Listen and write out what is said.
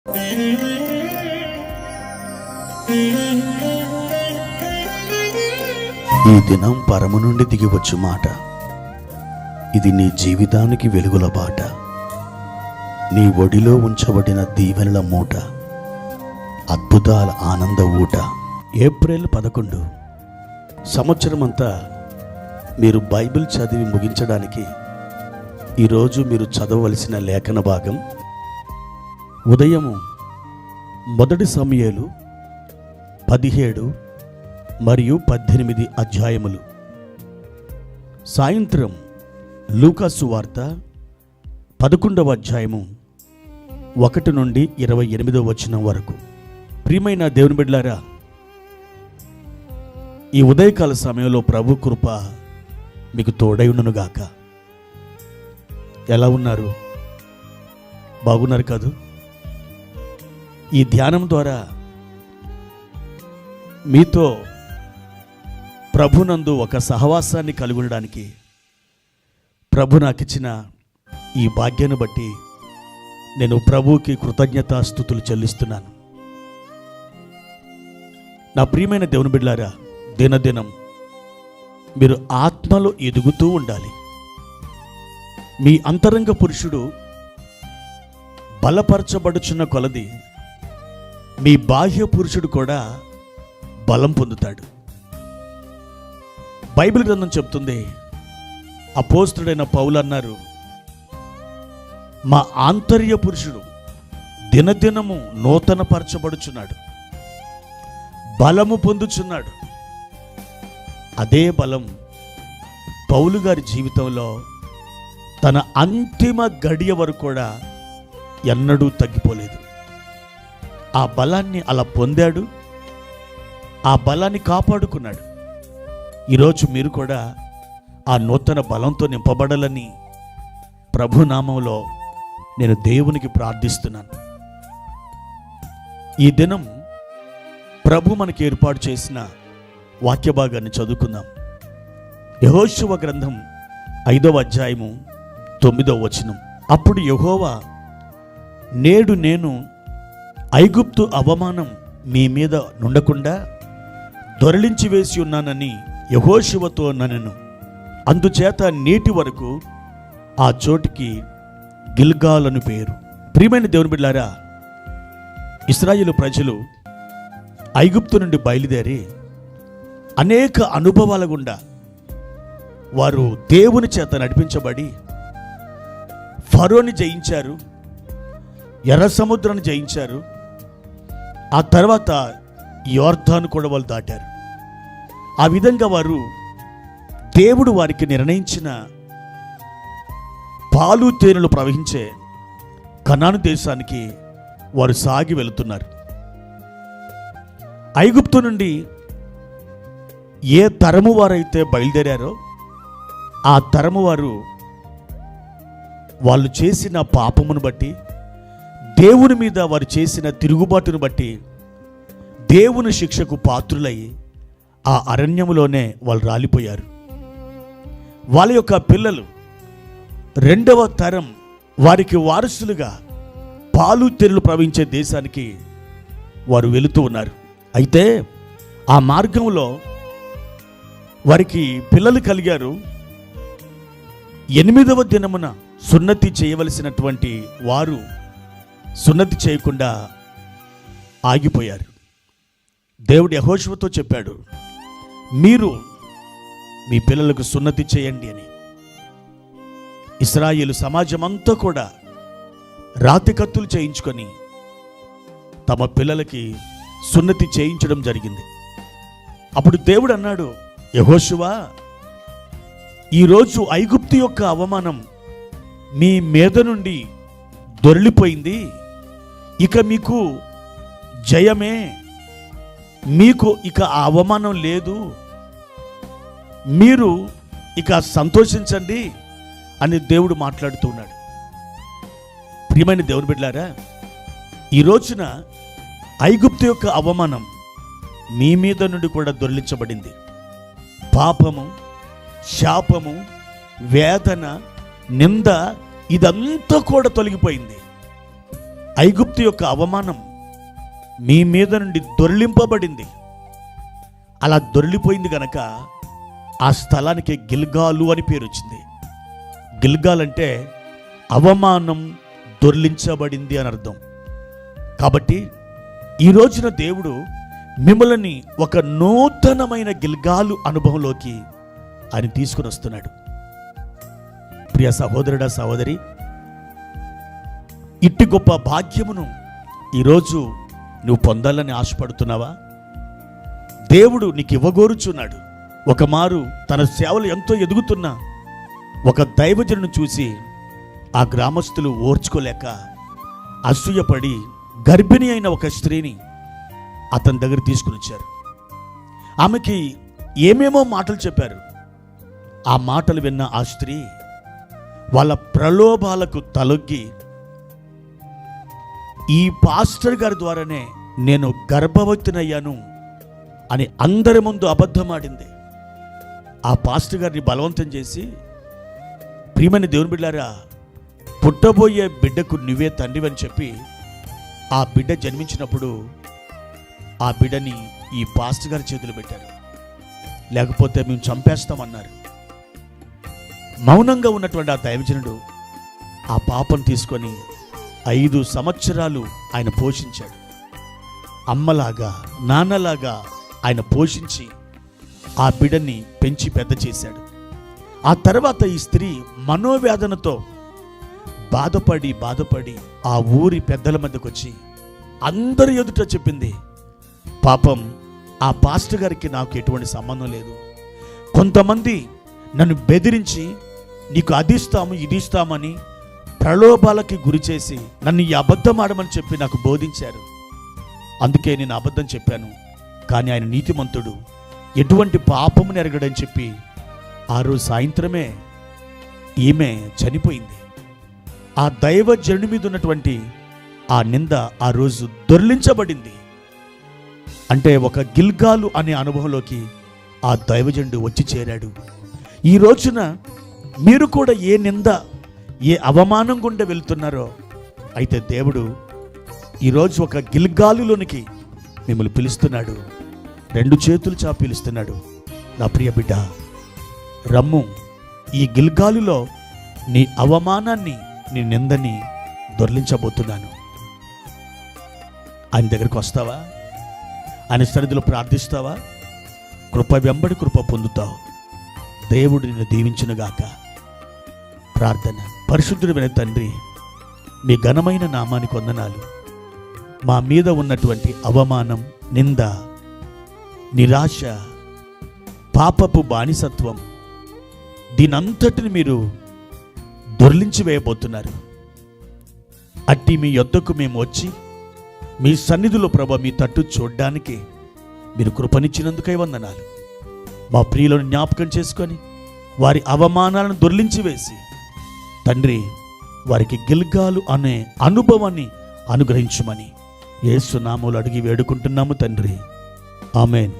ఈ దినం పరము నుండి దిగివచ్చు మాట. ఇది నీ జీవితానికి వెలుగుల బాట. నీ ఒడిలో ఉంచబడిన దీవెనల మూట, అద్భుతాల ఆనంద ఊట. ఏప్రిల్ 11 సంవత్సరమంతా మీరు బైబిల్ చదివి ముగించడానికి ఈరోజు మీరు చదవవలసిన లేఖన భాగం ఉదయము 1 సమూయేలు 17 మరియు 18 అధ్యాయములు, సాయంత్రం లూకా సువార్త 11వ అధ్యాయము 1 నుండి 28వ వచనం వరకు. ప్రియమైన దేవుని బిడ్డలారా, ఈ ఉదయకాల సమయంలో ప్రభు కృప మీకు తోడై ఉండునుగాక. ఎలా ఉన్నారు? బాగున్నారు కాదు? ఈ ధ్యానం ద్వారా మీతో ప్రభునందు ఒక సహవాసాన్ని కలిగి ఉండడానికి ప్రభు నాకు ఇచ్చిన ఈ భాగ్యాన్ని బట్టి నేను ప్రభువుకి కృతజ్ఞతాస్తుతులు చెల్లిస్తున్నాను. నా ప్రియమైన దేవుని బిడ్డలారా, దినదినం మీరు ఆత్మలో ఎదుగుతూ ఉండాలి. మీ అంతరంగ పురుషుడు బలపరచబడుచున్న కొలది మీ బాహ్య పురుషుడు కూడా బలం పొందుతాడు. బైబిల్ గ్రంథం చెప్తుంది, అపోస్తుడైన పౌలు అన్నారు, మా ఆంతర్య పురుషుడు దినదినము నూతన పరచబడుచున్నాడు, బలము పొందుచున్నాడు. అదే బలం పౌలు గారి జీవితంలో తన అంతిమ గడియ వరకు కూడా ఎన్నడూ తగ్గిపోలేదు. ఆ బలాన్ని అలా పొందాడు, ఆ బలాన్ని కాపాడుకున్నాడు. ఈరోజు మీరు కూడా ఆ నూతన బలంతో నింపబడాలని ప్రభునామంలో నేను దేవునికి ప్రార్థిస్తున్నాను. ఈ దినం ప్రభు మనకి ఏర్పాటు చేసిన వాక్య భాగాన్ని చదువుకుందాం. యెహోషువ గ్రంథం 5వ అధ్యాయము 9వ వచనం. అప్పుడు యెహోవా, నేడు నేను ఐగుప్తు అవమానం మీ మీద నుండకుండా దొరలించి వేసి ఉన్నానని యెహోషువతో ననెను. అందుచేత నేటి వరకు ఆ చోటికి గిల్గాల్ అని పేరు. ప్రియమైన దేవుని బిడ్డలారా, ఇశ్రాయేలు ప్రజలు ఐగుప్తు నుండి బయలుదేరి అనేక అనుభవాల గుండా వారు దేవుని చేత నడిపించబడి ఫరోని జయించారు, ఎర్ర సముద్రాన్ని జయించారు. ఆ తర్వాత యోర్దాను కూడా వాళ్ళు దాటారు. ఆ విధంగా వారు దేవుడు వారికి నిర్ణయించిన పాలు తేనెలు ప్రవహించే కనాను దేశానికి వారు సాగి వెళుతున్నారు. ఐగుప్తు నుండి ఏ తరము వారైతే బయలుదేరారో ఆ తరము వారు వాళ్ళు చేసిన పాపమును బట్టి, దేవుని మీద వారు చేసిన తిరుగుబాటును బట్టి దేవుని శిక్షకు పాత్రులై ఆ అరణ్యములోనే వాళ్ళు రాలిపోయారు. వాళ్ళ యొక్క పిల్లలు 2వ తరం వారికి వారసులుగా పాలు తెరులు ప్రవహించే దేశానికి వారు వెళుతూ ఉన్నారు. అయితే ఆ మార్గంలో వారికి పిల్లలు కలిగారు. 8వ దినమున సున్నతి చేయవలసినటువంటి వారు సున్నతి చేయకుండా ఆగిపోయారు. దేవుడు యెహోషువతో చెప్పాడు, మీరు మీ పిల్లలకు సున్నతి చేయండి అని. ఇశ్రాయేలు సమాజం అంతా కూడా రాతి కత్తులు చేయించుకొని తమ పిల్లలకి సున్నతి చేయించడం జరిగింది. అప్పుడు దేవుడు అన్నాడు, యెహోషువా, ఈరోజు ఐగుప్తు యొక్క అవమానం మీ మీద నుండి దొర్లిపోయింది. ఇక మీకు జయమే, మీకు ఇక ఆ అవమానం లేదు, మీరు ఇక సంతోషించండి అని దేవుడు మాట్లాడుతూ ఉన్నాడు. ప్రియమైన దేవుని బిడ్డలారా, ఈ రోజున ఐగుప్తు యొక్క అవమానం మీ మీద నుండి కూడా దొర్లించబడింది. పాపము, శాపము, వేదన, నింద ఇదంతా కూడా తొలగిపోయింది. ఐగుప్తు యొక్క అవమానం మీ మీద నుండి దొర్లింపబడింది. అలా దొర్లిపోయింది గనక ఆ స్థలానికి గిల్గాలు అని పేరు వచ్చింది. గిల్గాల్ అంటే అవమానం దొర్లించబడింది అని అర్థం. కాబట్టి ఈ రోజున దేవుడు మిమ్మల్ని ఒక నూతనమైన గిల్గాలు అనుభవంలోకి ఆయన తీసుకుని వస్తున్నాడు. ప్రియ సహోదరుడా, సహోదరి, ఇట్టి గొప్ప భాగ్యమును ఈరోజు నువ్వు పొందాలని ఆశపడుతున్నావా? దేవుడు నీకు ఇవ్వగోరుచున్నాడు. ఒక మారు తన సేవలు ఎంతో ఎదుగుతున్న ఒక దైవజనును చూసి ఆ గ్రామస్తులు ఓర్చుకోలేక అసూయపడి గర్భిణి అయిన ఒక స్త్రీని అతని దగ్గర తీసుకుని వచ్చారు. ఆమెకి ఏమేమో మాటలు చెప్పారు. ఆ మాటలు విన్న ఆ స్త్రీ వాళ్ళ ప్రలోభాలకు తలొగ్గి, ఈ పాస్టర్ గారి ద్వారానే నేను గర్భవతినయ్యాను అని అందరి ముందు అబద్ధమాడింది. ఆ పాస్టర్ గారిని బలవంతం చేసి, ప్రియమైన దేవుని బిడ్డలారా, పుట్టబోయే బిడ్డకు నువ్వే తండ్రివని చెప్పి ఆ బిడ్డ జన్మించినప్పుడు ఆ బిడ్డని ఈ పాస్టర్ గారి చేతులు పెట్టారు. లేకపోతే మేము చంపేస్తామన్నారు. మౌనంగా ఉన్నటువంటి ఆ దైవజనుడు ఆ పాపను తీసుకొని 5 సంవత్సరాలు ఆయన పోషించాడు. అమ్మలాగా, నాన్నలాగా ఆయన పోషించి ఆ బిడ్డని పెంచి పెద్ద చేశాడు. ఆ తర్వాత ఈ స్త్రీ మనోవేదనతో బాధపడి ఆ ఊరి పెద్దల మధ్యకు వచ్చి అందరి ఎదుట చెప్పింది, పాపం ఆ పాస్టర్ గారికి నాకు ఎటువంటి సంబంధం లేదు. కొంతమంది నన్ను బెదిరించి నీకు అది ఇస్తాము ఇది ఇస్తామని ప్రలోభాలకి గురి చేసి నన్ను ఈ అబద్ధం ఆడమని చెప్పి నాకు బోధించారు. అందుకే నేను అబద్ధం చెప్పాను. కానీ ఆయన నీతిమంతుడు, ఎటువంటి పాపము ఎరగడని చెప్పి ఆ రోజు సాయంత్రమే ఈమె చనిపోయింది. ఆ దైవజనుడి మీద ఉన్నటువంటి ఆ నింద ఆ రోజు దొర్లించబడింది. అంటే ఒక గిల్గాలు అనే అనుభవంలోకి ఆ దైవజనుడు వచ్చి చేరాడు. ఈ రోజున మీరు కూడా ఏ నింద, ఏ అవమానం గుండా వెళ్తున్నారో, అయితే దేవుడు ఈరోజు ఒక గిల్గాలులోనికి మిమ్మల్ని పిలుస్తున్నాడు. 2 చేతులు చాపి పిలుస్తున్నాడు. నా ప్రియ బిడ్డ, రమ్ము, ఈ గిల్గాలులో నీ అవమానాన్ని, నీ నిందని దొర్లించబోతున్నాను. ఆయన దగ్గరికి వస్తావా? ఆయన సన్నిధిలో ప్రార్థిస్తావా? కృప వెంబడి కృప పొందుతావు. దేవుడు నిన్ను దీవించునుగాక. ప్రార్థన. పరిశుద్ధుడైన తండ్రి, మీ ఘనమైన నామానికి వందనాలు. మా మీద ఉన్నటువంటి అవమానం, నింద, నిరాశ, పాపపు బానిసత్వం, దీనంతటిని మీరు దొర్లించి వేయబోతున్నారు. అట్టి మీ యొద్దకు మేము వచ్చి మీ సన్నిధిలో ప్రభా మీ తట్టు చూడ్డానికి మీరు కృపనిచ్చినందుకై వందనాలు. మా ప్రియులను జ్ఞాపకం చేసుకొని వారి అవమానాలను దొర్లించి వేసి తండ్రి, వారికి గిల్గాలు అనే అనుభవాన్ని అనుగ్రహించుమని యేసు నామములో అడిగి వేడుకుంటున్నాము తండ్రి. ఆమేన్.